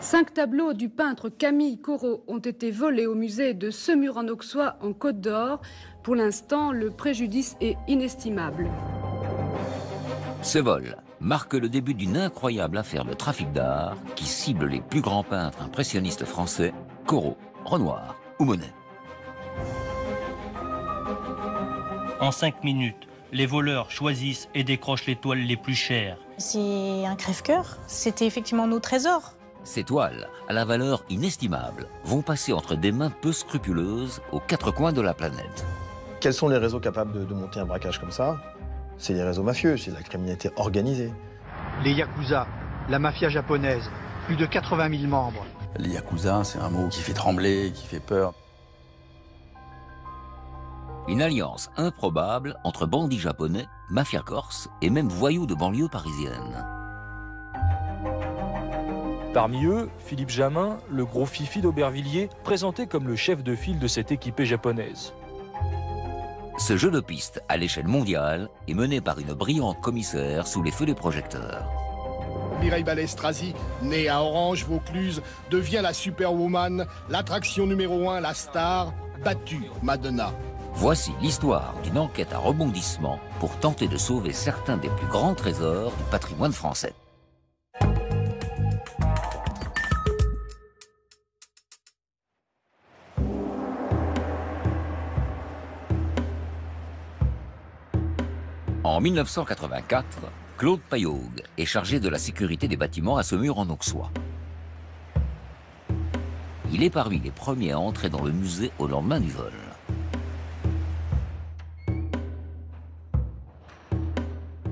5 tableaux du peintre Camille Corot ont été volés au musée de Semur-en-Auxois en Côte d'Or. Pour l'instant, le préjudice est inestimable. Ce vol marque le début d'une incroyable affaire de trafic d'art qui cible les plus grands peintres impressionnistes français, Corot, Renoir ou Monet. En 5 minutes, les voleurs choisissent et décrochent les toiles les plus chères. C'est un crève-cœur, c'était effectivement nos trésors. Ces toiles, à la valeur inestimable, vont passer entre des mains peu scrupuleuses aux 4 coins de la planète. Quels sont les réseaux capables de monter un braquage comme ça? C'est les réseaux mafieux, c'est la criminalité organisée. Les Yakuza, la mafia japonaise, plus de 80 000 membres. Les Yakuza, c'est un mot qui fait trembler, qui fait peur. Une alliance improbable entre bandits japonais, mafia corse et même voyous de banlieue parisienne. Parmi eux, Philippe Jamin, le gros fifi d'Aubervilliers, présenté comme le chef de file de cette équipée japonaise. Ce jeu de piste à l'échelle mondiale est mené par une brillante commissaire sous les feux des projecteurs. Mireille Balestrazi, née à Orange, Vaucluse, devient la superwoman, l'attraction numéro 1, la star, battue Madonna. Voici l'histoire d'une enquête à rebondissement pour tenter de sauver certains des plus grands trésors du patrimoine français. En 1984, Claude Payaug est chargé de la sécurité des bâtiments à Semur-en-Auxois. Il est parmi les premiers à entrer dans le musée au lendemain du vol.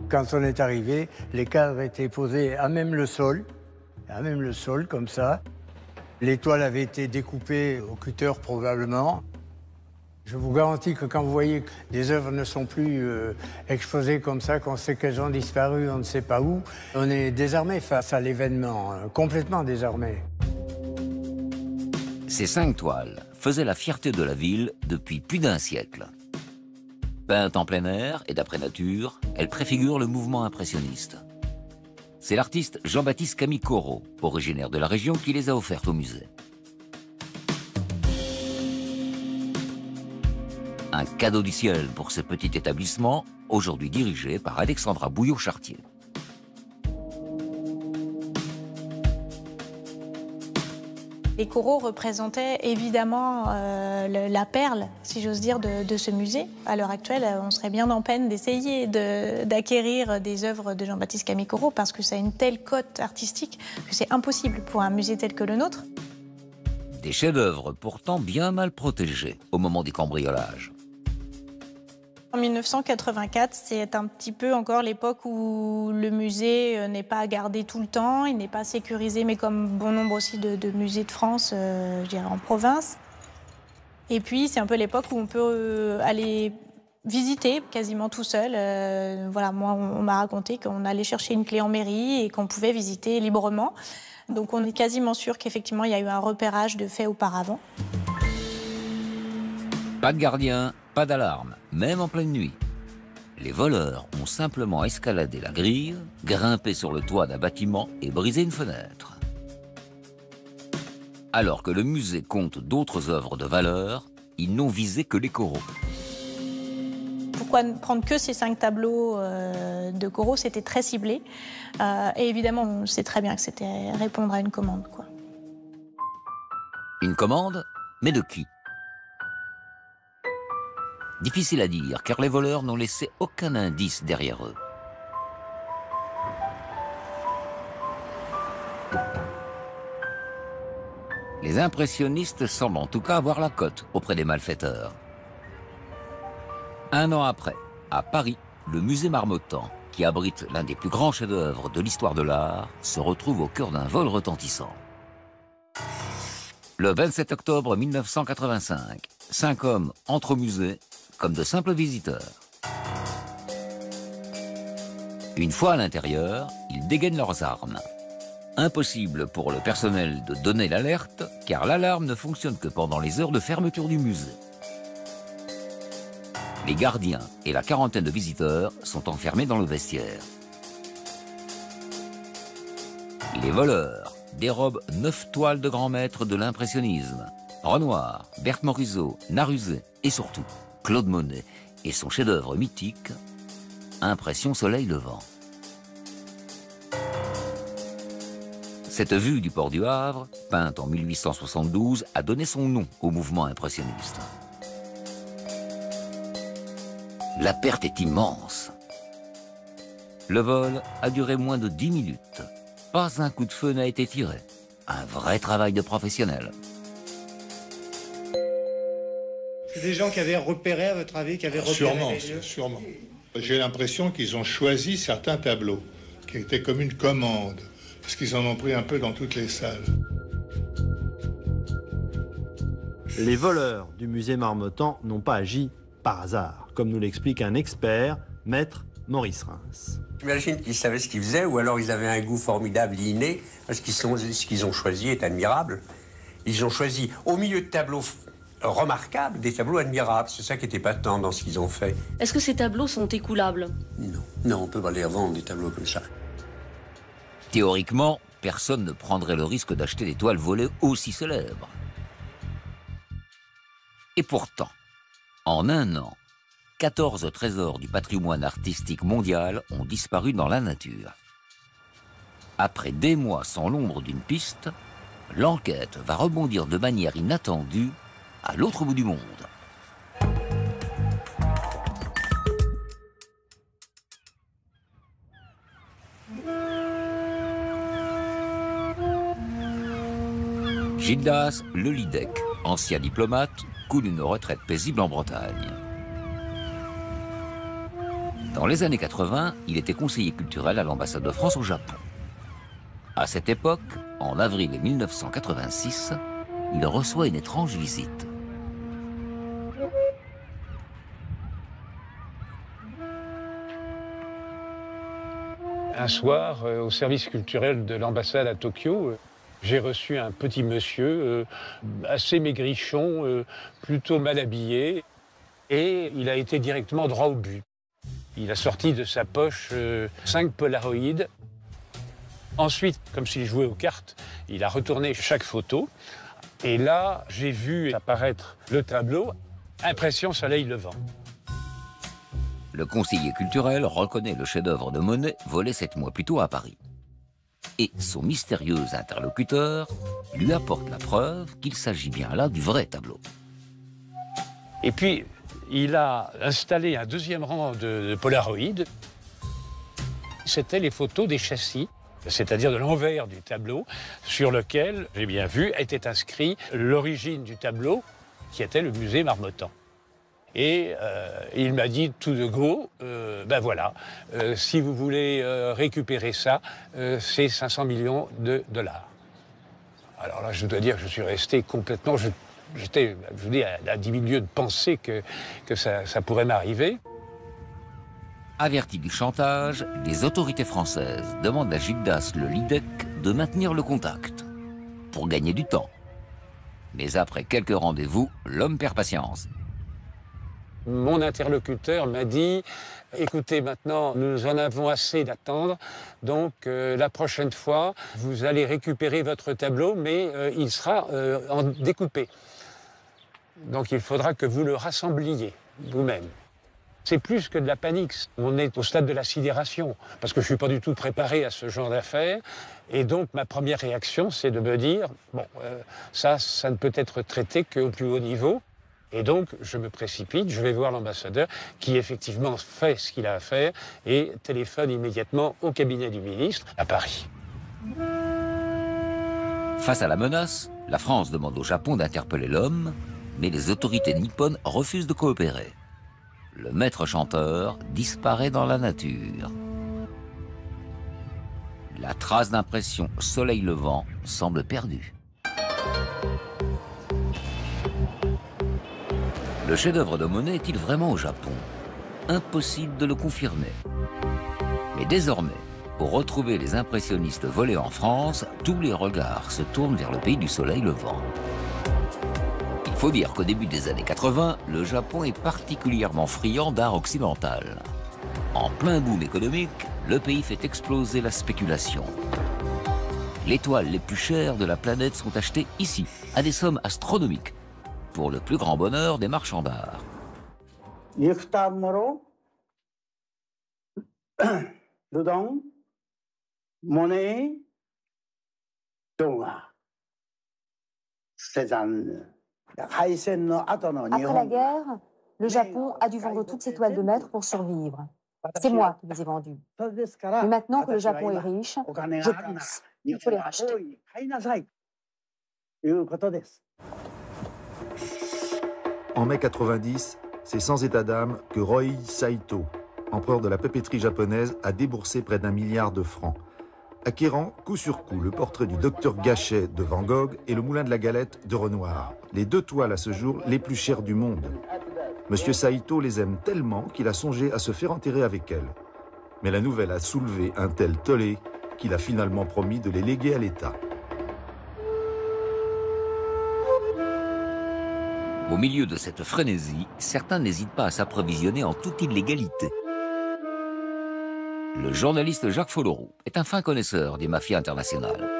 Quand on est arrivé, les cadres étaient posés à même le sol, comme ça. Les toiles avaient été découpées au cutter probablement. Je vous garantis que quand vous voyez que des œuvres ne sont plus exposées comme ça, qu'on sait qu'elles ont disparu, on ne sait pas où, on est désarmé face à l'événement, complètement désarmé. Ces 5 toiles faisaient la fierté de la ville depuis plus d'un siècle. Peintes en plein air et d'après nature, elles préfigurent le mouvement impressionniste. C'est l'artiste Jean-Baptiste Camille Corot, originaire de la région, qui les a offertes au musée. Un cadeau du ciel pour ce petit établissement, aujourd'hui dirigé par Alexandra Bouillot-Chartier. Les coraux représentaient évidemment la perle, si j'ose dire, de ce musée. À l'heure actuelle, on serait bien en peine d'essayer d'acquérir des œuvres de Jean-Baptiste Camille Corot parce que ça a une telle cote artistique que c'est impossible pour un musée tel que le nôtre. Des chefs-d'œuvre pourtant bien mal protégés au moment des cambriolages. En 1984, c'est un petit peu encore l'époque où le musée n'est pas gardé tout le temps, il n'est pas sécurisé, mais comme bon nombre aussi de musées de France, je dirais en province. Et puis, c'est un peu l'époque où on peut aller visiter quasiment tout seul. Voilà, moi, on m'a raconté qu'on allait chercher une clé en mairie et qu'on pouvait visiter librement. Donc, on est quasiment sûr qu'effectivement, il y a eu un repérage de fait auparavant. Pas de gardien, pas d'alarme, même en pleine nuit. Les voleurs ont simplement escaladé la grille, grimpé sur le toit d'un bâtiment et brisé une fenêtre. Alors que le musée compte d'autres œuvres de valeur, ils n'ont visé que les Corot. Pourquoi prendre que ces 5 tableaux de Corot? C'était très ciblé. Et évidemment, on sait très bien que c'était répondre à une commande, quoi. Une commande? Mais de qui? Difficile à dire, car les voleurs n'ont laissé aucun indice derrière eux. Les impressionnistes semblent en tout cas avoir la cote auprès des malfaiteurs. 1 an après, à Paris, le musée Marmottan, qui abrite l'un des plus grands chefs-d'œuvre de l'histoire de l'art, se retrouve au cœur d'un vol retentissant. Le 27 octobre 1985, 5 hommes entrent au musée comme de simples visiteurs. Une fois à l'intérieur, ils dégainent leurs armes. Impossible pour le personnel de donner l'alerte, car l'alarme ne fonctionne que pendant les heures de fermeture du musée. Les gardiens et la quarantaine de visiteurs sont enfermés dans le vestiaire. Les voleurs dérobent 9 toiles de grands maîtres de l'impressionnisme. Renoir, Berthe Morisot, Naruzet et surtout Claude Monet et son chef-d'œuvre mythique, Impression soleil levant. Cette vue du port du Havre, peinte en 1872, a donné son nom au mouvement impressionniste. La perte est immense. Le vol a duré moins de 10 minutes. Pas un coup de feu n'a été tiré. Un vrai travail de professionnel. C'est des gens qui avaient repéré, à votre avis, qui avaient repéré les lieux ? Sûrement. J'ai l'impression qu'ils ont choisi certains tableaux, qui étaient comme une commande, parce qu'ils en ont pris un peu dans toutes les salles. Les voleurs du musée Marmottan n'ont pas agi par hasard, comme nous l'explique un expert, maître Maurice Reims. J'imagine qu'ils savaient ce qu'ils faisaient, ou alors ils avaient un goût formidable, inné, parce ce qu'ils ont choisi est admirable. Ils ont choisi, au milieu de tableaux remarquables, des tableaux admirables. C'est ça qui était patent dans ce qu'ils ont fait. Est-ce que ces tableaux sont écoulables? Non, on peut pas les revendre, des tableaux comme ça. Théoriquement, personne ne prendrait le risque d'acheter des toiles volées aussi célèbres. Et pourtant, en un an, 14 trésors du patrimoine artistique mondial ont disparu dans la nature. Après des mois sans l'ombre d'une piste, l'enquête va rebondir de manière inattendue à l'autre bout du monde. Gildas Le Lidec, ancien diplomate, coule une retraite paisible en Bretagne. Dans les années 80, il était conseiller culturel à l'ambassade de France au Japon. À cette époque, en avril 1986, il reçoit une étrange visite. Un soir, au service culturel de l'ambassade à Tokyo, j'ai reçu un petit monsieur assez maigrichon, plutôt mal habillé, et il a été directement droit au but. Il a sorti de sa poche 5 polaroïdes. Ensuite, comme s'il jouait aux cartes, il a retourné chaque photo. Et là, j'ai vu apparaître le tableau « Impression soleil levant ». Le conseiller culturel reconnaît le chef-d'œuvre de Monet volé 7 mois plus tôt à Paris. Et son mystérieux interlocuteur lui apporte la preuve qu'il s'agit bien là du vrai tableau. Et puis, il a installé un deuxième rang de polaroïdes. C'était les photos des châssis, c'est-à-dire de l'envers du tableau, sur lequel, j'ai bien vu, était inscrit l'origine du tableau, qui était le musée Marmottan. Et il m'a dit tout de go, ben voilà, si vous voulez récupérer ça, c'est 500 millions de dollars. Alors là, je dois dire que je suis resté complètement... J'étais, je vous dis, à 10 000 lieues de penser que ça pourrait m'arriver. Avertis du chantage, les autorités françaises demandent à Gildas Le Lidec de maintenir le contact, pour gagner du temps. Mais après quelques rendez-vous, l'homme perd patience. Mon interlocuteur m'a dit « Écoutez, maintenant, nous en avons assez d'attendre, donc la prochaine fois, vous allez récupérer votre tableau, mais il sera en découpé. Donc il faudra que vous le rassembliez vous-même. » C'est plus que de la panique. On est au stade de la sidération, parce que je ne suis pas du tout préparé à ce genre d'affaires. Et donc, ma première réaction, c'est de me dire, bon, ça ne peut être traité qu'au plus haut niveau. Et donc, je me précipite, je vais voir l'ambassadeur, qui effectivement fait ce qu'il a à faire, et téléphone immédiatement au cabinet du ministre, à Paris. Face à la menace, la France demande au Japon d'interpeller l'homme, mais les autorités nippones refusent de coopérer. Le maître chanteur disparaît dans la nature. La trace d'impression soleil levant semble perdue. Le chef-d'œuvre de Monet est-il vraiment au Japon? Impossible de le confirmer. Mais désormais, pour retrouver les impressionnistes volés en France, tous les regards se tournent vers le pays du soleil levant. Il faut dire qu'au début des années 80, le Japon est particulièrement friand d'art occidental. En plein boom économique, le pays fait exploser la spéculation. Les toiles les plus chères de la planète sont achetées ici, à des sommes astronomiques, pour le plus grand bonheur des marchands d'art. Après la guerre, le Japon a dû vendre toutes ses toiles de maître pour survivre. C'est moi qui les ai vendues. Mais maintenant que le Japon est riche, je pense qu'il faut les racheter. En mai 90, c'est sans état d'âme que Roy Saito, empereur de la papeterie japonaise, a déboursé près d'1 milliard de francs, acquérant coup sur coup le portrait du docteur Gachet de Van Gogh et le moulin de la Galette de Renoir, les 2 toiles à ce jour les plus chères du monde. Monsieur Saito les aime tellement qu'il a songé à se faire enterrer avec elles. Mais la nouvelle a soulevé un tel tollé qu'il a finalement promis de les léguer à l'État. Au milieu de cette frénésie, certains n'hésitent pas à s'approvisionner en toute illégalité. Le journaliste Jacques Folloroux est un fin connaisseur des mafias internationales.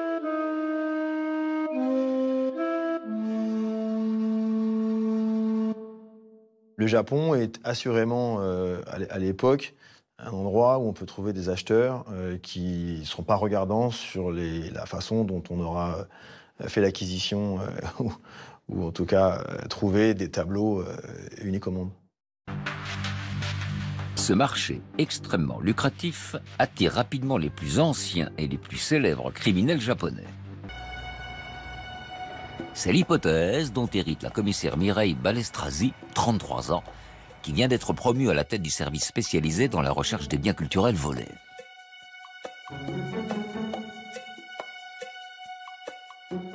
Le Japon est assurément, à l'époque, un endroit où on peut trouver des acheteurs qui ne seront pas regardants sur la façon dont on aura fait l'acquisition ou en tout cas trouvé des tableaux uniques au monde. Ce marché extrêmement lucratif attire rapidement les plus anciens et les plus célèbres criminels japonais. C'est l'hypothèse dont hérite la commissaire Mireille Balestrazi, 33 ans, qui vient d'être promue à la tête du service spécialisé dans la recherche des biens culturels volés.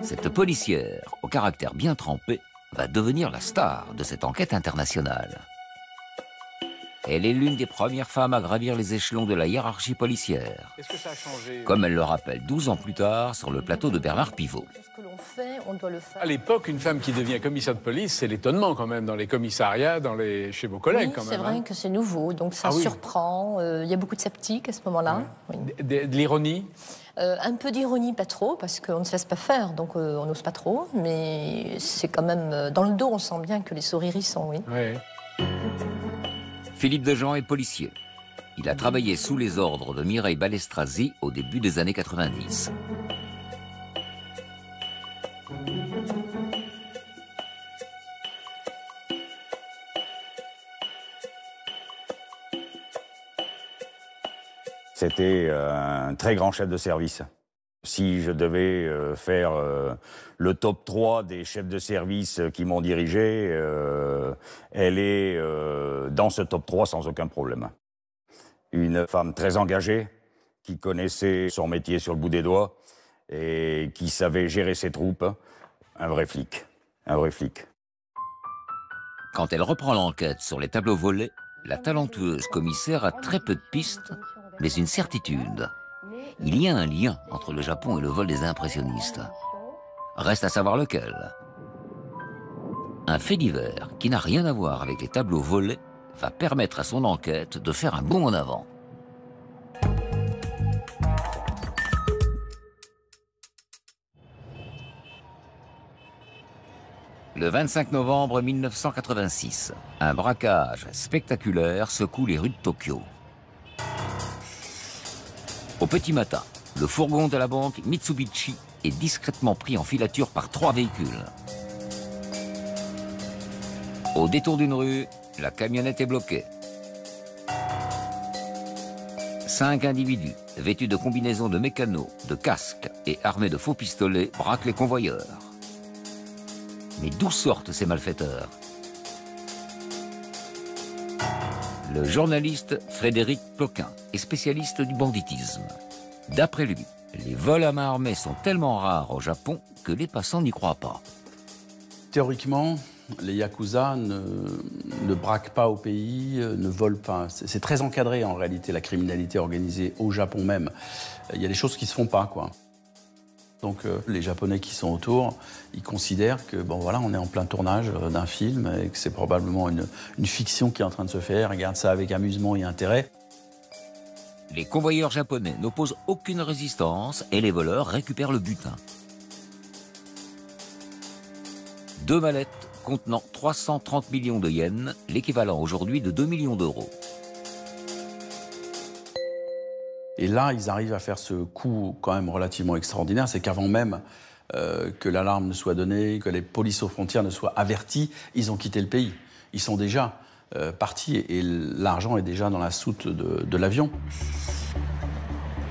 Cette policière, au caractère bien trempé, va devenir la star de cette enquête internationale. Elle est l'une des premières femmes à gravir les échelons de la hiérarchie policière. Est-ce que ça a changé? Comme elle le rappelle 12 ans plus tard sur le plateau de Bernard Pivot. Ce que l'on fait, on doit le faire. À l'époque, une femme qui devient commissaire de police, c'est l'étonnement quand même dans les commissariats, chez vos collègues Oui, quand même. c'est vrai que c'est nouveau, donc ça surprend. Il y a beaucoup de sceptiques à ce moment-là. Ouais. Oui. De l'ironie? Un peu d'ironie, pas trop, parce qu'on ne se laisse pas faire, donc on n'ose pas trop. Mais c'est quand même dans le dos, on sent bien que les sourires y sont, oui. Ouais. Philippe Dejean est policier. Il a travaillé sous les ordres de Mireille Balestrazi au début des années 90. C'était un très grand chef de service. Si je devais faire le top 3 des chefs de service qui m'ont dirigé, elle est dans ce top 3 sans aucun problème. Une femme très engagée, qui connaissait son métier sur le bout des doigts et qui savait gérer ses troupes. Un vrai flic. Un vrai flic. Quand elle reprend l'enquête sur les tableaux volés, la talentueuse commissaire a très peu de pistes, mais une certitude. Il y a un lien entre le Japon et le vol des impressionnistes. Reste à savoir lequel. Un fait divers qui n'a rien à voir avec les tableaux volés va permettre à son enquête de faire un bond en avant. Le 25 novembre 1986, un braquage spectaculaire secoue les rues de Tokyo. Au petit matin, le fourgon de la banque Mitsubishi est discrètement pris en filature par 3 véhicules. Au détour d'une rue, la camionnette est bloquée. 5 individus, vêtus de combinaisons de mécano, de casques et armés de faux pistolets, braquent les convoyeurs. Mais d'où sortent ces malfaiteurs? Le journaliste Frédéric Ploquin est spécialiste du banditisme. D'après lui, les vols à main armée sont tellement rares au Japon que les passants n'y croient pas. Théoriquement, les Yakuza ne braquent pas au pays, ne volent pas. C'est très encadré en réalité, la criminalité organisée au Japon même. Il y a des choses qui ne se font pas, quoi. Donc les Japonais qui sont autour, ils considèrent que bon voilà, on est en plein tournage d'un film et que c'est probablement une fiction qui est en train de se faire. Ils regardent ça avec amusement et intérêt. Les convoyeurs japonais n'opposent aucune résistance et les voleurs récupèrent le butin. 2 mallettes contenant 330 millions de yens, l'équivalent aujourd'hui de 2 millions d'euros. Et là, ils arrivent à faire ce coup quand même relativement extraordinaire, c'est qu'avant même que l'alarme ne soit donnée, que les polices aux frontières ne soient avertis, ils ont quitté le pays. Ils sont déjà partis et l'argent est déjà dans la soute de l'avion.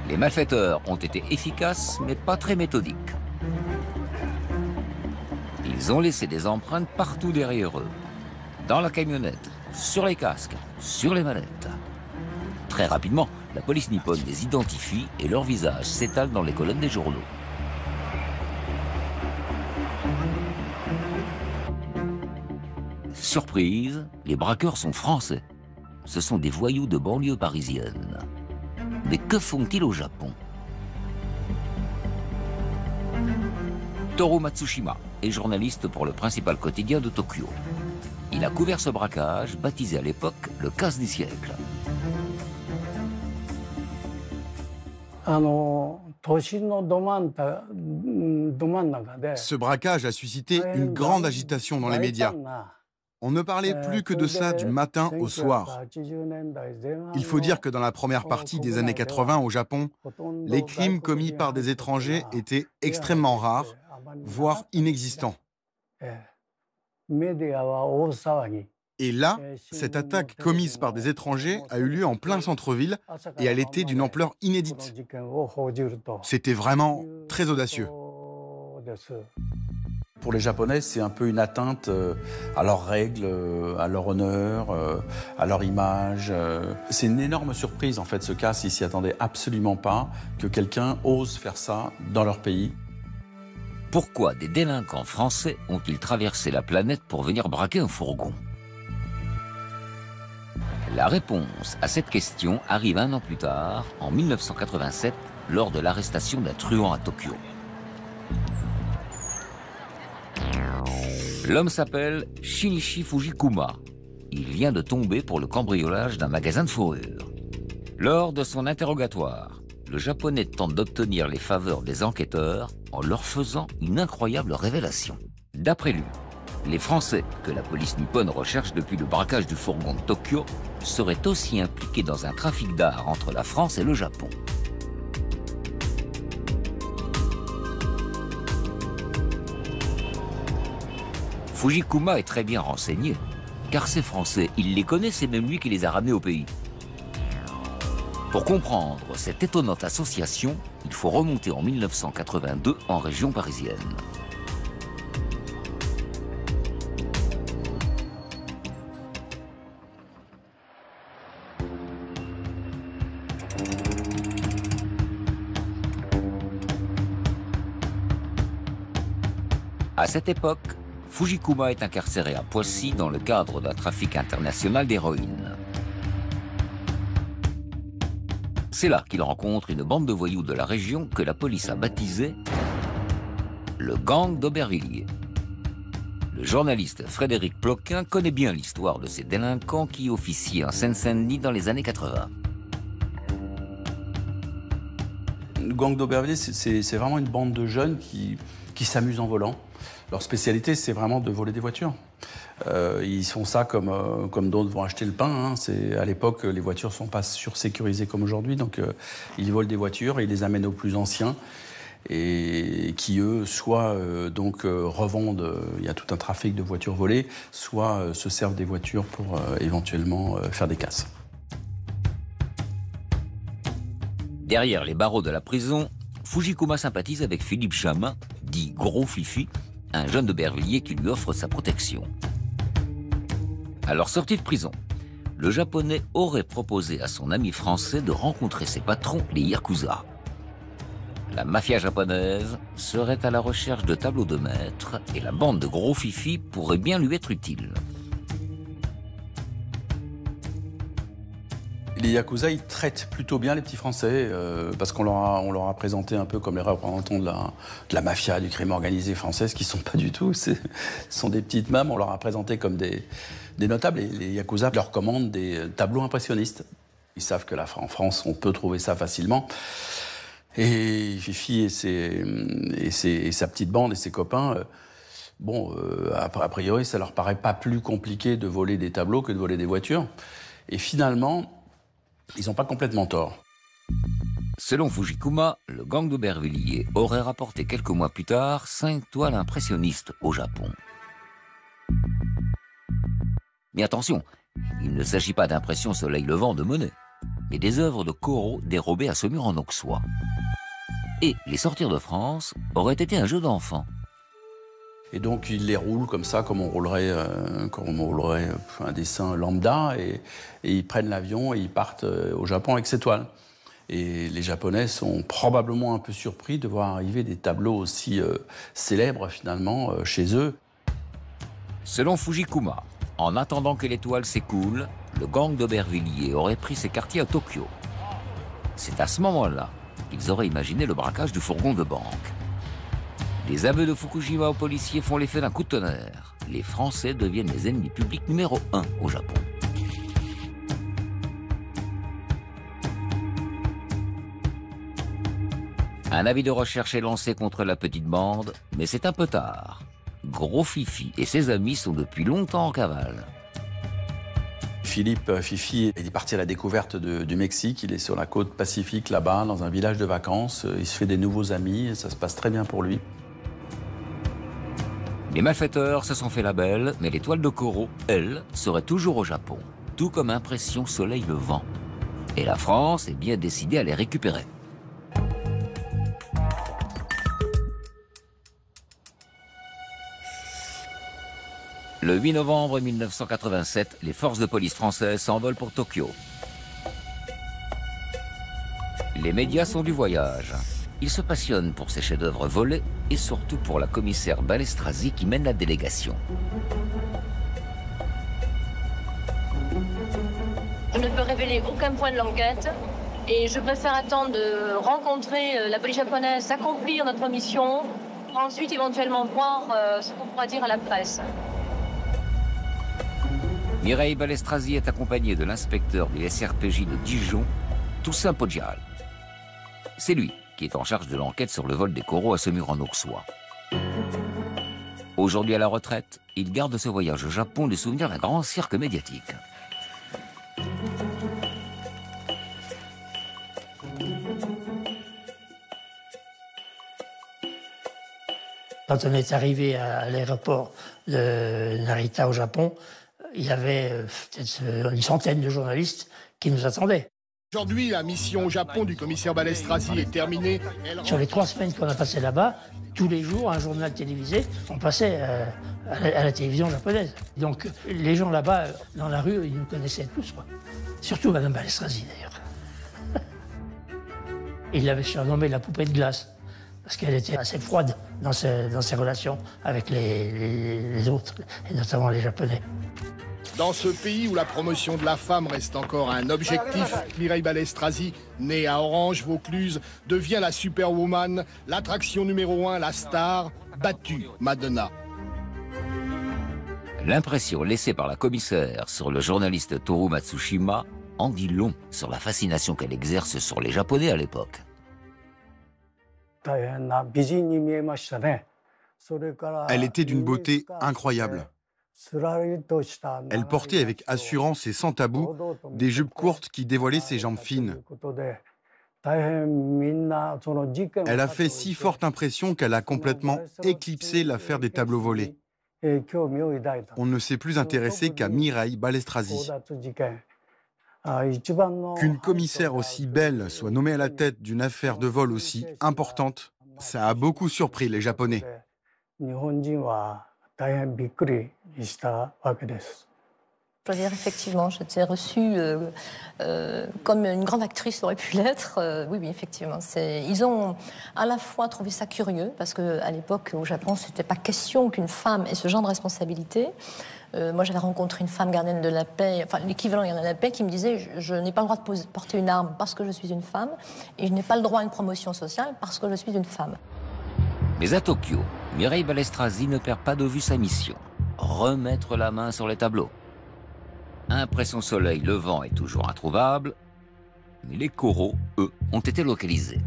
Les malfaiteurs ont été efficaces, mais pas très méthodiques. Ils ont laissé des empreintes partout derrière eux. Dans la camionnette, sur les casques, sur les mallettes. Très rapidement, la police nippone les identifie et leurs visages s'étalent dans les colonnes des journaux. Surprise, les braqueurs sont français. Ce sont des voyous de banlieue parisienne. Mais que font-ils au Japon? Toru Matsushima est journaliste pour le principal quotidien de Tokyo. Il a couvert ce braquage, baptisé à l'époque le casse du siècle. Ce braquage a suscité une grande agitation dans les médias. On ne parlait plus que de ça du matin au soir. Il faut dire que dans la première partie des années 80 au Japon, les crimes commis par des étrangers étaient extrêmement rares, voire inexistants. Et là, cette attaque commise par des étrangers a eu lieu en plein centre-ville et elle était d'une ampleur inédite. C'était vraiment très audacieux. Pour les Japonais, c'est un peu une atteinte à leurs règles, à leur honneur, à leur image. C'est une énorme surprise, en fait, ce casse. Ils ne s'y attendaient absolument pas que quelqu'un ose faire ça dans leur pays. Pourquoi des délinquants français ont-ils traversé la planète pour venir braquer un fourgon? La réponse à cette question arrive 1 an plus tard, en 1987, lors de l'arrestation d'un truand à Tokyo. L'homme s'appelle Shinichi Fujikuma. Il vient de tomber pour le cambriolage d'un magasin de fourrure. Lors de son interrogatoire, le Japonais tente d'obtenir les faveurs des enquêteurs en leur faisant une incroyable révélation. D'après lui, les Français, que la police nippone recherche depuis le braquage du fourgon de Tokyo, seraient aussi impliqués dans un trafic d'art entre la France et le Japon. Fujikuma est très bien renseigné, car ces Français, il les connaît, c'est même lui qui les a ramenés au pays. Pour comprendre cette étonnante association, il faut remonter en 1982 en région parisienne. À cette époque, Fujikuma est incarcéré à Poissy dans le cadre d'un trafic international d'héroïne. C'est là qu'il rencontre une bande de voyous de la région que la police a baptisée le gang d'Aubervilliers. Le journaliste Frédéric Ploquin connaît bien l'histoire de ces délinquants qui officiaient en Seine-Saint-Denis dans les années 80. Le gang d'Aubervilliers, c'est vraiment une bande de jeunes qui s'amusent en volant. Leur spécialité, c'est vraiment de voler des voitures. Ils font ça comme d'autres vont acheter le pain. À l'époque, les voitures ne sont pas sursécurisées comme aujourd'hui. Donc, ils volent des voitures et ils les amènent aux plus anciens. Et qui, eux, soit revendent, il y a tout un trafic de voitures volées, soit se servent des voitures pour éventuellement faire des casses. Derrière les barreaux de la prison, Fujikuma sympathise avec Philippe Jamin, dit Gros Fifi, un jeune d'Aubervilliers qui lui offre sa protection. À leur sortie de prison, le Japonais aurait proposé à son ami français de rencontrer ses patrons, les Yakuza. La mafia japonaise serait à la recherche de tableaux de maître et la bande de Gros Fifi pourrait bien lui être utile. Les Yakuza, ils traitent plutôt bien les petits Français, parce qu'on leur a présenté un peu comme les représentants de la mafia, du crime organisé française, qui ne sont pas du tout. Ce sont des petites mames, on leur a présenté comme des notables. Et les Yakuza leur commandent des tableaux impressionnistes. Ils savent que en France, on peut trouver ça facilement. Et Fifi et sa petite bande et ses copains, a priori, ça leur paraît pas plus compliqué de voler des tableaux que de voler des voitures. Et finalement, ils n'ont pas complètement tort. Selon Fujikuma, le gang d'Aubervilliers aurait rapporté quelques mois plus tard 5 toiles impressionnistes au Japon. Mais attention, il ne s'agit pas d'impressions soleil levant de Monet, mais des œuvres de Corot dérobées à Saumur en Auxois. Et les sortir de France aurait été un jeu d'enfant. Et donc ils les roulent comme ça, comme on roulerait un dessin lambda, et ils prennent l'avion et ils partent au Japon avec ces toiles. Et les Japonais sont probablement un peu surpris de voir arriver des tableaux aussi célèbres finalement chez eux. Selon Fujikuma, en attendant que les toiles s'écoulent, le gang d'Aubervilliers aurait pris ses quartiers à Tokyo. C'est à ce moment-là qu'ils auraient imaginé le braquage du fourgon de banque. Les aveux de Fukushima aux policiers font l'effet d'un coup de tonnerre. Les Français deviennent les ennemis publics numéro 1 au Japon. Un avis de recherche est lancé contre la petite bande, mais c'est un peu tard. Gros Fifi et ses amis sont depuis longtemps en cavale. Fifi, il est parti à la découverte du Mexique. Il est sur la côte pacifique, là-bas, dans un village de vacances. Il se fait des nouveaux amis et ça se passe très bien pour lui. Les malfaiteurs se sont fait la belle, mais les toiles de Corot, elles, seraient toujours au Japon, tout comme Impression Soleil Levant. Et la France est bien décidée à les récupérer. Le 8 novembre 1987, les forces de police françaises s'envolent pour Tokyo. Les médias sont du voyage. Ils se passionnent pour ces chefs-d'œuvre volés et surtout pour la commissaire Balestrazi qui mène la délégation. Je ne peux révéler aucun point de l'enquête et je préfère attendre de rencontrer la police japonaise, accomplir notre mission, pour ensuite éventuellement voir ce qu'on pourra dire à la presse. Mireille Balestrazi est accompagnée de l'inspecteur du SRPJ de Dijon, Toussaint Poggial. C'est lui qui est en charge de l'enquête sur le vol des coraux à Saumur en Auxois. Aujourd'hui à la retraite, il garde ce voyage au Japon le souvenir d'un grand cirque médiatique. Quand on est arrivé à l'aéroport de Narita au Japon, il y avait peut-être une centaine de journalistes qui nous attendaient. Aujourd'hui, la mission au Japon du commissaire Balestrazi est terminée. Sur les 3 semaines qu'on a passées là-bas, tous les jours, un journal télévisé, on passait à la télévision japonaise. Donc les gens là-bas, dans la rue, ils nous connaissaient tous, quoi. Surtout Madame Balestrazi, d'ailleurs. Il l'avait surnommée la poupée de glace, parce qu'elle était assez froide dans ses relations avec les autres, et notamment les Japonais. Dans ce pays où la promotion de la femme reste encore un objectif, Mireille Balestrazi, née à Orange-Vaucluse, devient la superwoman, l'attraction numéro 1, la star, battue Madonna. L'impression laissée par la commissaire sur le journaliste Toru Matsushima en dit long sur la fascination qu'elle exerce sur les Japonais à l'époque. Elle était d'une beauté incroyable. Elle portait avec assurance et sans tabou des jupes courtes qui dévoilaient ses jambes fines. Elle a fait si forte impression qu'elle a complètement éclipsé l'affaire des tableaux volés. On ne s'est plus intéressé qu'à Mireille Balestrazi. Qu'une commissaire aussi belle soit nommée à la tête d'une affaire de vol aussi importante, ça a beaucoup surpris les Japonais. Je veux dire, effectivement, j'étais reçue comme une grande actrice aurait pu l'être. Oui, effectivement. Ils ont à la fois trouvé ça curieux, parce qu'à l'époque, au Japon, c'était pas question qu'une femme ait ce genre de responsabilité. Moi, j'avais rencontré une femme gardienne de la paix, enfin l'équivalent gardienne de la paix, qui me disait je n'ai pas le droit de porter une arme parce que je suis une femme, et je n'ai pas le droit à une promotion sociale parce que je suis une femme. Mais à Tokyo, Mireille Balestrazi ne perd pas de vue sa mission. Remettre la main sur les tableaux. Impression Soleil Levant est toujours introuvable, Mais les coraux, eux, ont été localisés.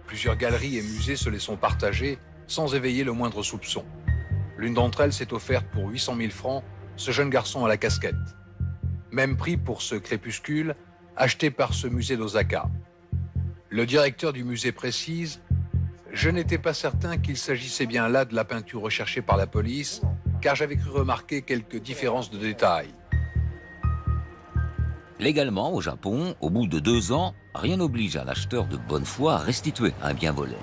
Plusieurs galeries et musées se les sont partagés sans éveiller le moindre soupçon. L'une d'entre elles s'est offerte pour 800 000 francs ce jeune garçon à la casquette. Même prix pour ce crépuscule acheté par ce musée d'Osaka. Le directeur du musée précise « Je n'étais pas certain qu'il s'agissait bien là de la peinture recherchée par la police, car j'avais cru remarquer quelques différences de détails. » Légalement, au Japon, au bout de 2 ans, rien n'oblige un acheteur de bonne foi à restituer un bien volé.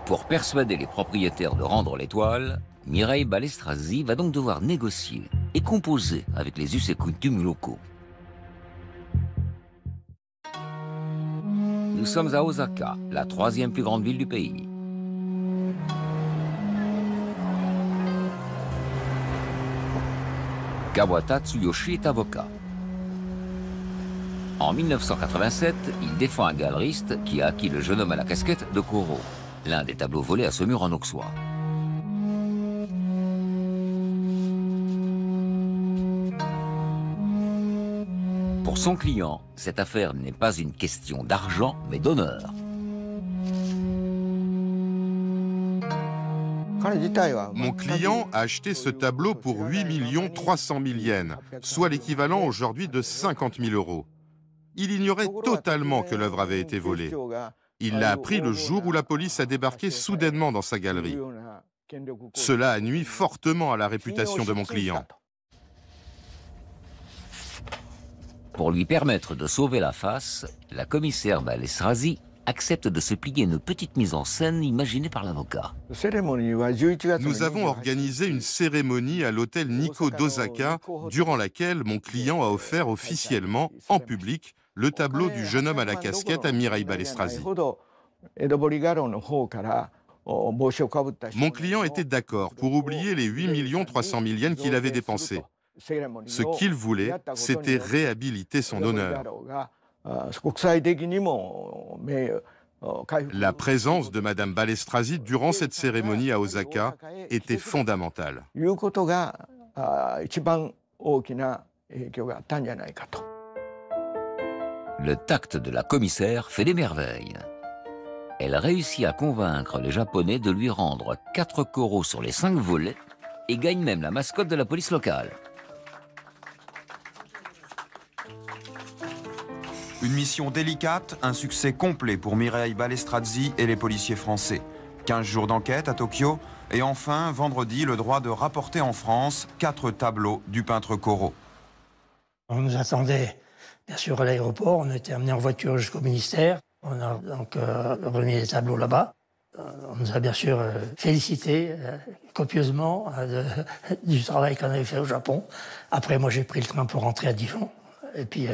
Pour persuader les propriétaires de rendre l'étoile, Mireille Balestrazi va donc devoir négocier et composer avec les us et coutumes locaux. Nous sommes à Osaka, la 3e plus grande ville du pays. Kawata Tsuyoshi est avocat. En 1987, il défend un galeriste qui a acquis Le jeune homme à la casquette de Corot, l'un des tableaux volés à Saumur en Auxois. Pour son client, cette affaire n'est pas une question d'argent, mais d'honneur. Mon client a acheté ce tableau pour 8 300 000 yens, soit l'équivalent aujourd'hui de 50 000 €. Il ignorait totalement que l'œuvre avait été volée. Il l'a appris le jour où la police a débarqué soudainement dans sa galerie. Cela a nui fortement à la réputation de mon client. Pour lui permettre de sauver la face, la commissaire Balestrazi accepte de se plier une petite mise en scène imaginée par l'avocat. Nous avons organisé une cérémonie à l'hôtel Nikko d'Osaka, durant laquelle mon client a offert officiellement, en public, le tableau du jeune homme à la casquette à Mireille Balestrazi. Mon client était d'accord pour oublier les 8 300 000 yens qu'il avait dépensés. Ce qu'il voulait, c'était réhabiliter son honneur. La présence de Madame Balestrazi durant cette cérémonie à Osaka était fondamentale. Le tact de la commissaire fait des merveilles. Elle réussit à convaincre les Japonais de lui rendre 4 coraux sur les 5 volets et gagne même la mascotte de la police locale. Une mission délicate, un succès complet pour Mireille Balestrazi et les policiers français. 15 jours d'enquête à Tokyo et enfin, vendredi, le droit de rapporter en France 4 tableaux du peintre Corot. On nous attendait, bien sûr, à l'aéroport. On était amenés en voiture jusqu'au ministère. On a donc remis les tableaux là-bas. On nous a bien sûr félicité copieusement du travail qu'on avait fait au Japon. Après, moi, j'ai pris le train pour rentrer à Dijon. Et puis,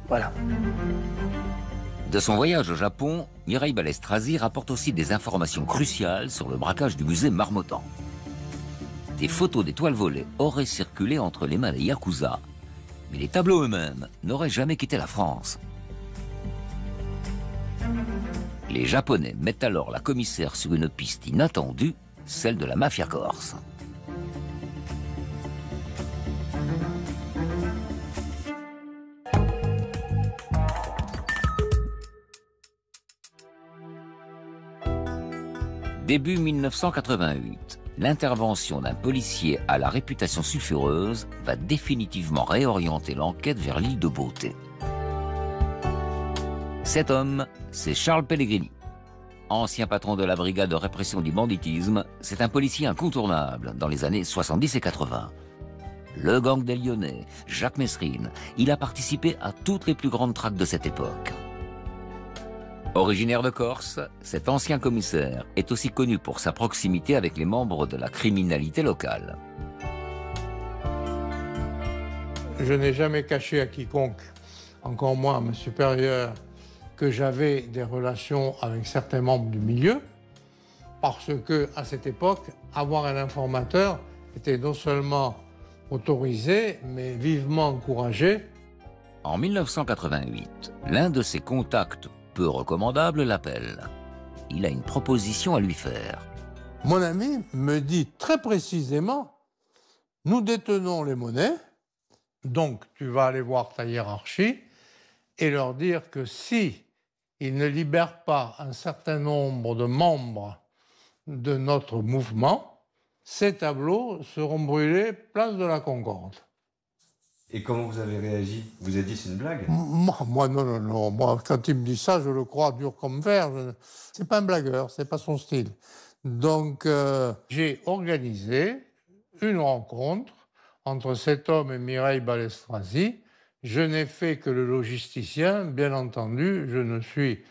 voilà. De son voyage au Japon, Mireille Balestrazi rapporte aussi des informations cruciales sur le braquage du musée Marmottan. Des photos des toiles volées auraient circulé entre les mains des Yakuza, mais les tableaux eux-mêmes n'auraient jamais quitté la France. Les Japonais mettent alors la commissaire sur une piste inattendue, celle de la mafia corse. Début 1988, l'intervention d'un policier à la réputation sulfureuse va définitivement réorienter l'enquête vers l'île de Beauté. Cet homme, c'est Charles Pellegrini. Ancien patron de la brigade de répression du banditisme, c'est un policier incontournable dans les années 70 et 80. Le gang des Lyonnais, Jacques Messrine, il a participé à toutes les plus grandes traques de cette époque. Originaire de Corse, cet ancien commissaire est aussi connu pour sa proximité avec les membres de la criminalité locale. Je n'ai jamais caché à quiconque, encore moins à mes supérieurs, que j'avais des relations avec certains membres du milieu, parce que à cette époque, avoir un informateur était non seulement autorisé, mais vivement encouragé. En 1988, l'un de ses contacts peu recommandable l'appelle. Il a une proposition à lui faire. Mon ami me dit très précisément, nous détenons les monnaies, Donc, tu vas aller voir ta hiérarchie et leur dire que si ils ne libèrent pas un certain nombre de membres de notre mouvement, ces tableaux seront brûlés place de la Concorde. Et comment vous avez réagi? Vous avez dit c'est une blague? Moi, non. Moi, quand il me dit ça, je le crois dur comme fer. C'est pas un blagueur, c'est pas son style. Donc, j'ai organisé une rencontre entre cet homme et Mireille Balestrazi. Je n'ai fait que le logisticien, bien entendu. Je ne suis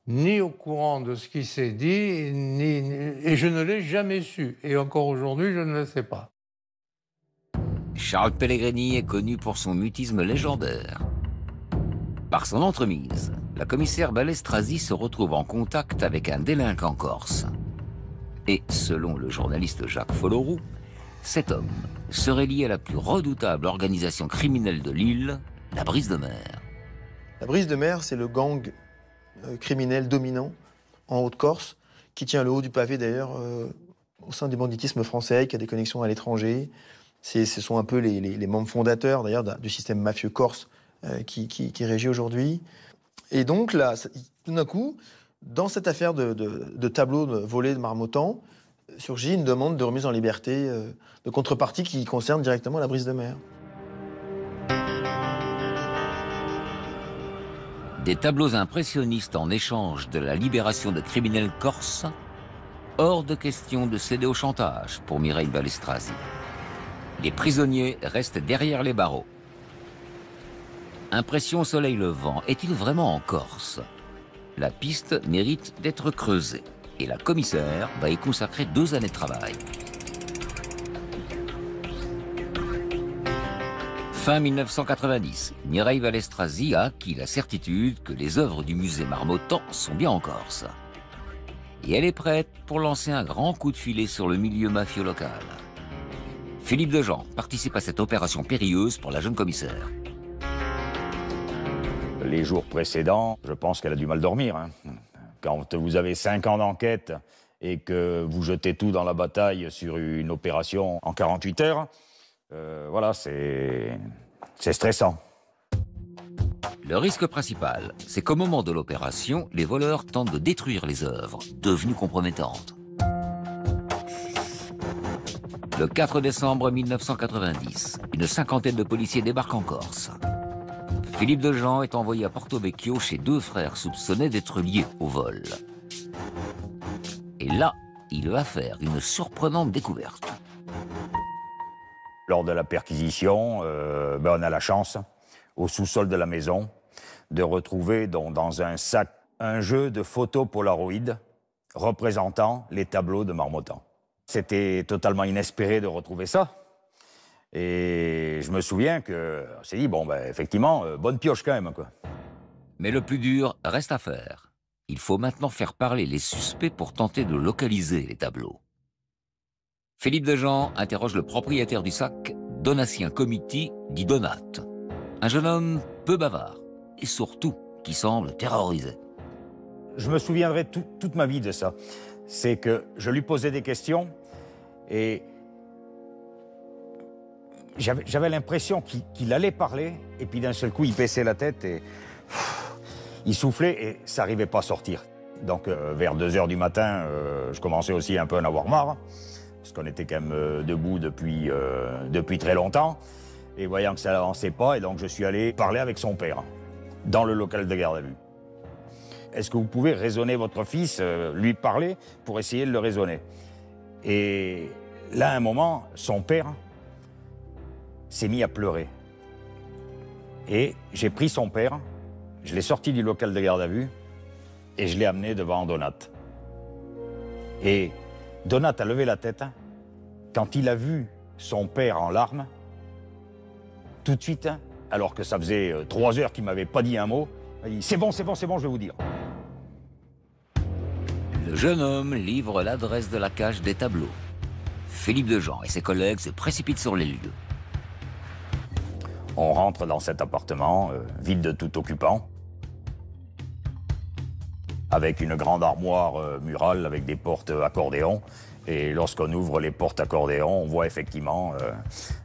ni au courant de ce qui s'est dit, et je ne l'ai jamais su. Et encore aujourd'hui, je ne le sais pas. Charles Pellegrini est connu pour son mutisme légendaire. Par son entremise, la commissaire Balestrazi se retrouve en contact avec un délinquant corse. Et selon le journaliste Jacques Folloroux, cet homme serait lié à la plus redoutable organisation criminelle de l'île, la Brise de Mer. La Brise de Mer, c'est le gang criminel dominant en Haute-Corse, qui tient le haut du pavé d'ailleurs au sein du banditisme français, qui a des connexions à l'étranger. Ce sont un peu les membres fondateurs d'ailleurs du système mafieux corse qui régit aujourd'hui. Et donc là, tout d'un coup, dans cette affaire de tableaux volés de Marmottan, surgit une demande de remise en liberté de contrepartie qui concerne directement la Brise de Mer. Des tableaux impressionnistes en échange de la libération de criminels corses, hors de question de céder au chantage pour Mireille Balestrazi. Les prisonniers restent derrière les barreaux. Impression au soleil levant, est-il vraiment en Corse? La piste mérite d'être creusée et la commissaire va y consacrer 2 années de travail. Fin 1990, Mireille Balestrazi a acquis la certitude que les œuvres du musée Marmottan sont bien en Corse. Et elle est prête pour lancer un grand coup de filet sur le milieu mafieux local. Philippe Dejean participe à cette opération périlleuse pour la jeune commissaire. Les jours précédents, je pense qu'elle a du mal dormir. Hein. Quand vous avez 5 ans d'enquête et que vous jetez tout dans la bataille sur une opération en 48 heures, voilà, c'est stressant. Le risque principal, c'est qu'au moment de l'opération, les voleurs tentent de détruire les œuvres, devenues compromettantes. Le 4 décembre 1990, une cinquantaine de policiers débarquent en Corse. Philippe Dejean est envoyé à Porto Vecchio chez 2 frères soupçonnés d'être liés au vol. Et là, il va faire une surprenante découverte. Lors de la perquisition, on a la chance, au sous-sol de la maison, de retrouver dans un sac un jeu de photos Polaroid représentant les tableaux de Marmottan. C'était totalement inespéré de retrouver ça. Et je me souviens qu'on s'est dit, effectivement, bonne pioche quand même, quoi. Mais le plus dur reste à faire. Il faut maintenant faire parler les suspects pour tenter de localiser les tableaux. Philippe Dejean interroge le propriétaire du sac, Donatien Comiti, dit Donat. Un jeune homme peu bavard et surtout qui semble terrorisé. Je me souviendrai toute ma vie de ça. C'est que je lui posais des questions et j'avais l'impression qu'il allait parler et puis d'un seul coup il baissait la tête et il soufflait et ça n'arrivait pas à sortir. Donc vers 2 h du matin, je commençais aussi un peu à en avoir marre parce qu'on était quand même debout depuis très longtemps et voyant que ça n'avançait pas, et donc je suis allé parler avec son père dans le local de garde à vue. Est-ce que vous pouvez raisonner votre fils, lui parler pour essayer de le raisonner? Et là, à un moment, son père s'est mis à pleurer. Et j'ai pris son père, je l'ai sorti du local de garde à vue et je l'ai amené devant Donat. Et Donat a levé la tête. Quand il a vu son père en larmes, tout de suite, alors que ça faisait 3 heures qu'il ne m'avait pas dit un mot, il a dit « c'est bon, je vais vous dire ». Le jeune homme livre l'adresse de la cache des tableaux. Philippe Dejean et ses collègues se précipitent sur les lieux. On rentre dans cet appartement, vide de tout occupant, avec une grande armoire murale avec des portes accordéon. Et lorsqu'on ouvre les portes accordéon, on voit effectivement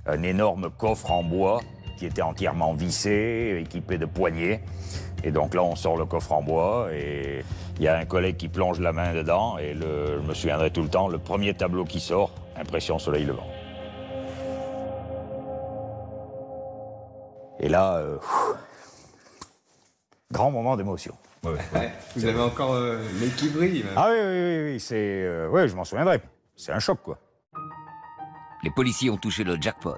un énorme coffre en bois qui était entièrement vissé, équipé de poignées. Et donc là, on sort le coffre en bois et il y a un collègue qui plonge la main dedans. Et je me souviendrai tout le temps, le premier tableau qui sort, Impression soleil levant. Et là, grand moment d'émotion. Ouais. Vous avez encore l'œil qui brille. Ah oui, c'est... ouais, je m'en souviendrai. C'est un choc, quoi. Les policiers ont touché le jackpot.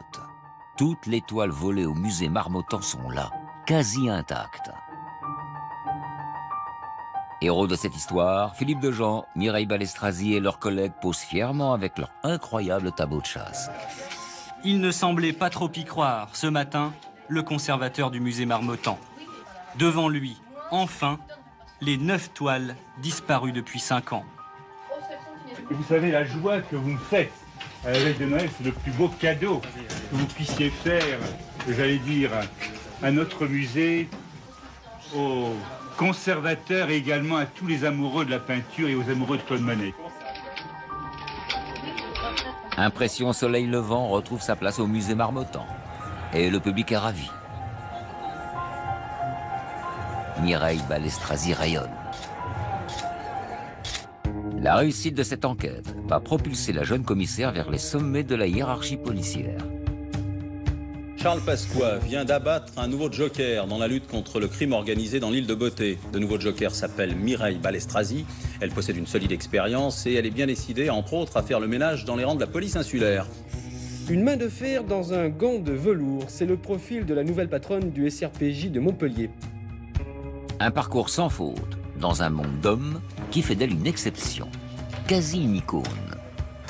Toutes les toiles volées au musée Marmottan sont là, quasi intactes. Héros de cette histoire, Philippe Dejean, Mireille Balestrazy et leurs collègues posent fièrement avec leur incroyable tableau de chasse. Il ne semblait pas trop y croire, ce matin, le conservateur du musée Marmottan. Devant lui, enfin, les 9 toiles disparues depuis 5 ans. Vous savez, la joie que vous me faites à la veille de Noël, c'est le plus beau cadeau que vous puissiez faire, j'allais dire, à notre musée, aux conservateurs et également à tous les amoureux de la peinture et aux amoureux de Claude Monet. Impression soleil levant retrouve sa place au musée Marmottan. Et le public est ravi. Mireille Balestrazy rayonne. La réussite de cette enquête va propulser la jeune commissaire vers les sommets de la hiérarchie policière. Charles Pasqua vient d'abattre un nouveau joker dans la lutte contre le crime organisé dans l'île de Beauté. Le nouveau joker s'appelle Mireille Balestrazy. Elle possède une solide expérience et elle est bien décidée, entre autres, à faire le ménage dans les rangs de la police insulaire. Une main de fer dans un gant de velours, c'est le profil de la nouvelle patronne du SRPJ de Montpellier. Un parcours sans faute, dans un monde d'hommes qui fait d'elle une exception, quasi une icône.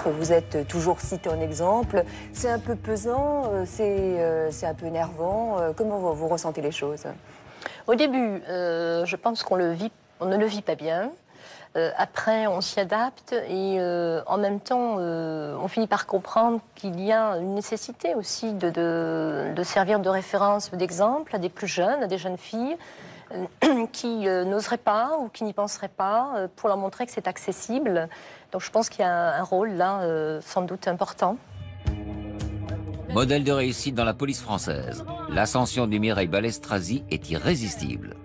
Vous êtes toujours cité en exemple, c'est un peu pesant, c'est un peu énervant. Comment vous ressentez les choses? Au début, je pense qu'on ne le vit pas bien. Après, on s'y adapte et en même temps, on finit par comprendre qu'il y a une nécessité aussi de servir de référence, d'exemple à des plus jeunes, à des jeunes filles qui n'oseraient pas ou qui n'y penseraient pas pour leur montrer que c'est accessible. Donc je pense qu'il y a un rôle là sans doute important. Modèle de réussite dans la police française, l'ascension de Mireille Balestrazy est irrésistible.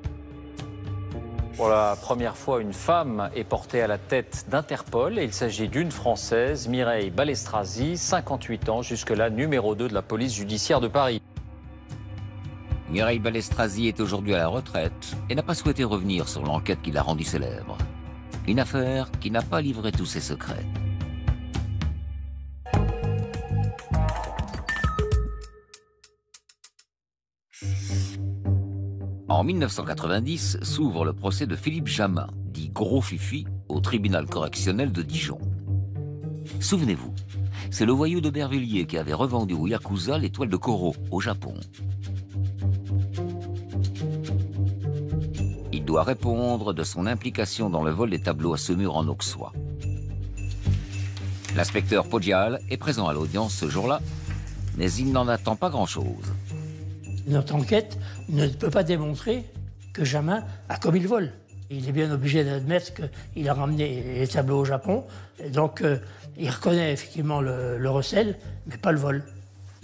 Pour la première fois, une femme est portée à la tête d'Interpol et il s'agit d'une Française, Mireille Balestrazy, 58 ans, jusque-là numéro 2 de la police judiciaire de Paris. Mireille Balestrazy est aujourd'hui à la retraite et n'a pas souhaité revenir sur l'enquête qui l'a rendue célèbre. Une affaire qui n'a pas livré tous ses secrets. En 1990 s'ouvre le procès de Philippe Jamin, dit Gros Fifi, au tribunal correctionnel de Dijon. Souvenez-vous, c'est le voyou d'Aubervilliers qui avait revendu au Yakuza l'étoile de Koro, au Japon. Il doit répondre de son implication dans le vol des tableaux à Semur en Auxois. L'inspecteur Poggial est présent à l'audience ce jour-là, mais il n'en attend pas grand-chose. Notre enquête ne peut pas démontrer que Jamin a commis le vol. Il est bien obligé d'admettre qu'il a ramené les tableaux au Japon, et donc il reconnaît effectivement le recel, mais pas le vol.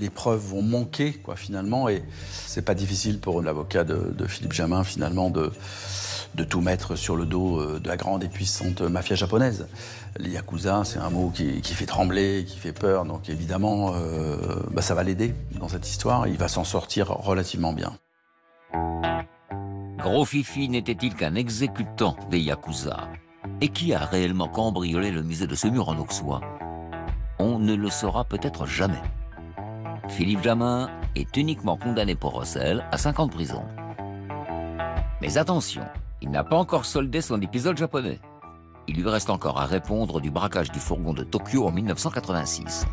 Les preuves vont manquer, quoi, finalement, et c'est pas difficile pour l'avocat de Philippe Jamin, finalement, de tout mettre sur le dos de la grande et puissante mafia japonaise. Les Yakuza, c'est un mot qui fait trembler, qui fait peur, donc évidemment, ça va l'aider dans cette histoire, il va s'en sortir relativement bien. Gros Fifi n'était-il qu'un exécutant des Yakuza? Et qui a réellement cambriolé le musée de Semur en Auxois? On ne le saura peut-être jamais. Philippe Jamin est uniquement condamné pour recel à 5 ans de prison. Mais attention, il n'a pas encore soldé son épisode japonais. Il lui reste encore à répondre du braquage du fourgon de Tokyo en 1986.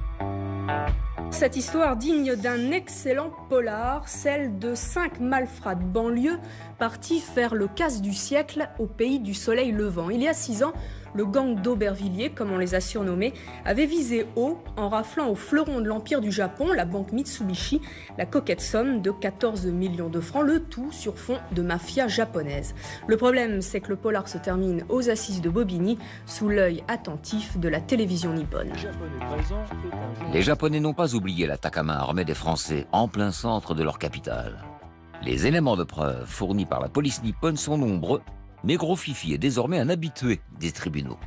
Cette histoire digne d'un excellent polar, celle de 5 malfrats de banlieue partis faire le casse du siècle au pays du soleil levant. Il y a 6 ans, Le gang d'Aubervilliers, comme on les a surnommés, avait visé haut en raflant au fleuron de l'Empire du Japon, la banque Mitsubishi, la coquette somme de 14 millions de francs, le tout sur fond de mafia japonaise. Le problème, c'est que le polar se termine aux assises de Bobigny, sous l'œil attentif de la télévision nippone. Les Japonais n'ont pas oublié l'attaque à main armée des Français en plein centre de leur capitale. Les éléments de preuve fournis par la police nippone sont nombreux, mais Gros Fifi est désormais un habitué des tribunaux.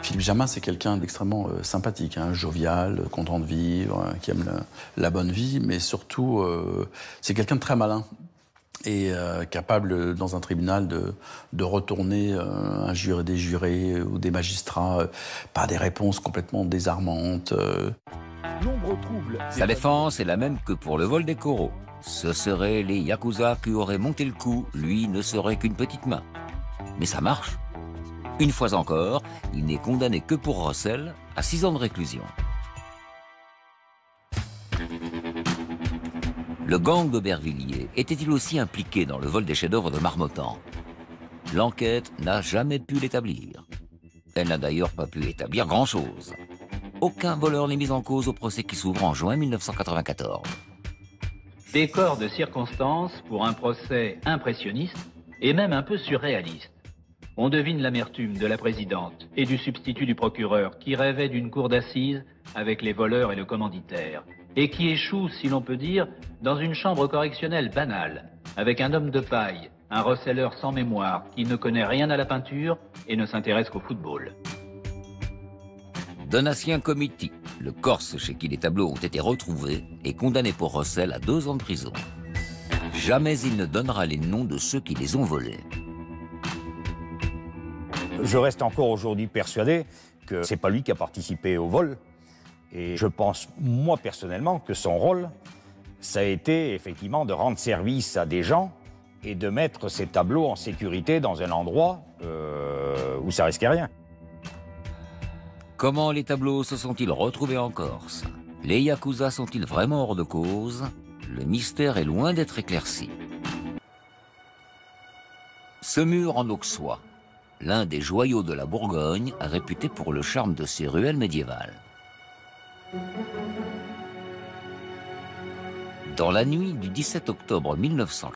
Philippe Jamin, c'est quelqu'un d'extrêmement sympathique, jovial, content de vivre, qui aime la bonne vie, mais surtout, c'est quelqu'un de très malin et capable, dans un tribunal, de retourner des jurés ou des magistrats par des réponses complètement désarmantes. Sa défense est la même que pour le vol des coraux. Ce seraient les Yakuza qui auraient monté le coup, lui ne serait qu'une petite main. Mais ça marche. Une fois encore, il n'est condamné que pour recel à 6 ans de réclusion. Le gang d'Aubervilliers était-il aussi impliqué dans le vol des chefs-d'œuvre de Marmottan? L'enquête n'a jamais pu l'établir. Elle n'a d'ailleurs pas pu établir grand-chose. Aucun voleur n'est mis en cause au procès qui s'ouvre en juin 1994. Décor de circonstance pour un procès impressionniste et même un peu surréaliste. On devine l'amertume de la présidente et du substitut du procureur qui rêvait d'une cour d'assises avec les voleurs et le commanditaire et qui échoue, si l'on peut dire, dans une chambre correctionnelle banale avec un homme de paille, un receleur sans mémoire qui ne connaît rien à la peinture et ne s'intéresse qu'au football. Donatien Comiti, le Corse chez qui les tableaux ont été retrouvés, est condamné pour recel à 2 ans de prison. Jamais il ne donnera les noms de ceux qui les ont volés. Je reste encore aujourd'hui persuadé que c'est pas lui qui a participé au vol. Et je pense, moi personnellement, que son rôle, ça a été effectivement de rendre service à des gens et de mettre ces tableaux en sécurité dans un endroit où ça risquait rien. Comment les tableaux se sont-ils retrouvés en Corse? Les Yakuza sont-ils vraiment hors de cause? Le mystère est loin d'être éclairci. Ce mur en Auxois, l'un des joyaux de la Bourgogne, réputé pour le charme de ses ruelles médiévales. Dans la nuit du 17 octobre 1980,